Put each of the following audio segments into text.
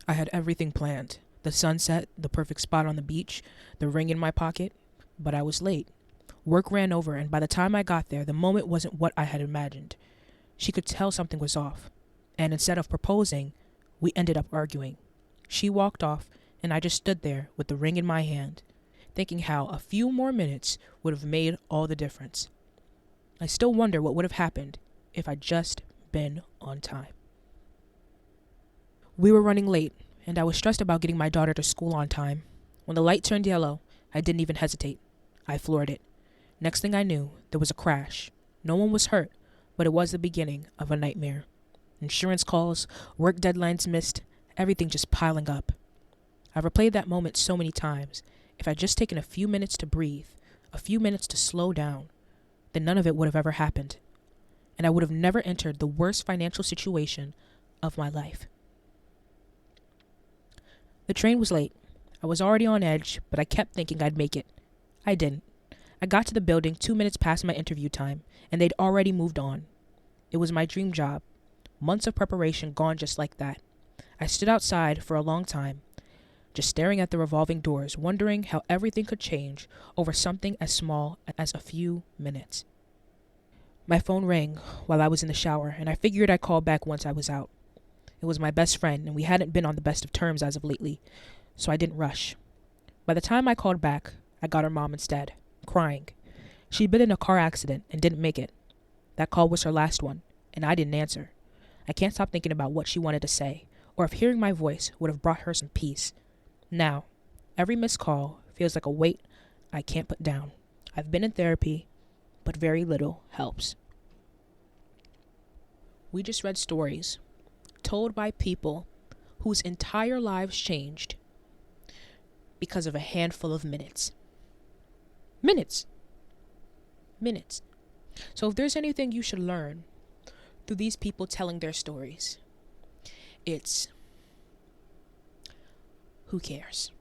I had everything planned: the sunset, the perfect spot on the beach, the ring in my pocket. But I was late. Work ran over, and by the time I got there, the moment wasn't what I had imagined. She could tell something was off. And instead of proposing, we ended up arguing. She walked off, and I just stood there with the ring in my hand, thinking how a few more minutes would have made all the difference. I still wonder what would have happened if I'd just been on time. We were running late, and I was stressed about getting my daughter to school on time. When the light turned yellow, I didn't even hesitate. I floored it. Next thing I knew, there was a crash. No one was hurt, but it was the beginning of a nightmare. Insurance calls, work deadlines missed, everything just piling up. I've replayed that moment so many times. If I'd just taken a few minutes to breathe, a few minutes to slow down, then none of it would have ever happened. And I would have never entered the worst financial situation of my life. The train was late. I was already on edge, but I kept thinking I'd make it. I didn't. I got to the building 2 minutes past my interview time, and they'd already moved on. It was my dream job. Months of preparation gone just like that. I stood outside for a long time, just staring at the revolving doors, wondering how everything could change over something as small as a few minutes. My phone rang while I was in the shower, and I figured I'd call back once I was out. It was my best friend, and we hadn't been on the best of terms as of lately, so I didn't rush. By the time I called back, I got her mom instead, crying. She'd been in a car accident and didn't make it. That call was her last one, and I didn't answer. I can't stop thinking about what she wanted to say, or if hearing my voice would have brought her some peace. Now, every missed call feels like a weight I can't put down. I've been in therapy, but very little helps. We just read stories told by people whose entire lives changed because of a handful of minutes. Minutes. Minutes. So if there's anything you should learn through these people telling their stories, it's who cares?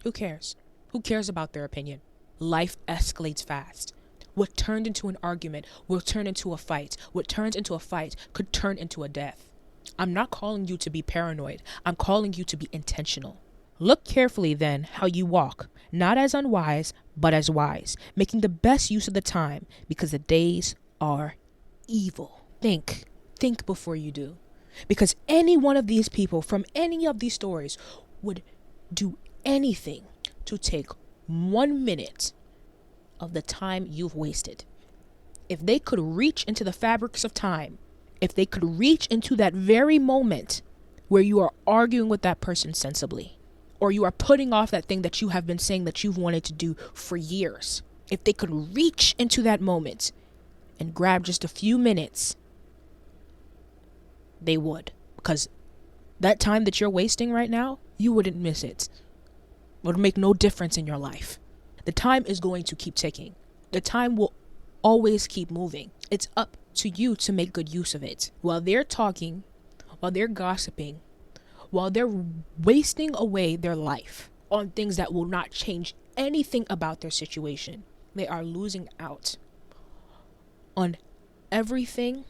Who cares? Who cares about their opinion? Life escalates fast. What turned into an argument will turn into a fight. What turns into a fight could turn into a death. I'm not calling you to be paranoid. I'm calling you to be intentional. Look carefully then how you walk, not as unwise, but as wise, making the best use of the time because the days are evil. Think before you do. Because any one of these people from any of these stories would do anything to take 1 minute of the time you've wasted. If they could reach into the fabrics of time, if they could reach into that very moment where you are arguing with that person sensibly, or you are putting off that thing that you have been saying that you've wanted to do for years, if they could reach into that moment and grab just a few minutes, they would. Because that time that you're wasting right now, you wouldn't miss it. It would make no difference in your life. The time is going to keep ticking. The time will always keep moving. It's up to you to make good use of it. While they're talking, while they're gossiping, while they're wasting away their life on things that will not change anything about their situation, they are losing out on everything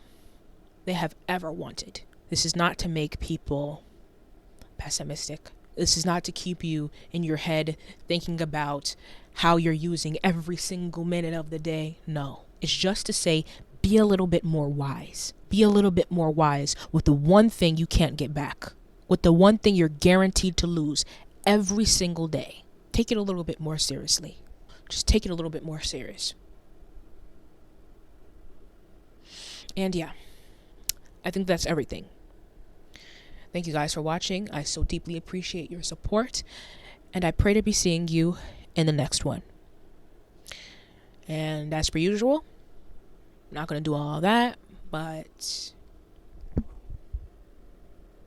they have ever wanted. This is not to make people pessimistic. This is not to keep you in your head thinking about how you're using every single minute of the day. No, it's just to say, be a little bit more wise. Be a little bit more wise with the one thing you can't get back, with the one thing you're guaranteed to lose every single day. Take it a little bit more seriously. Just take it a little bit more serious. And yeah, I think that's everything. Thank you guys for watching. I so deeply appreciate your support, and I pray to be seeing you in the next one. And as per usual, I'm not going to do all that, but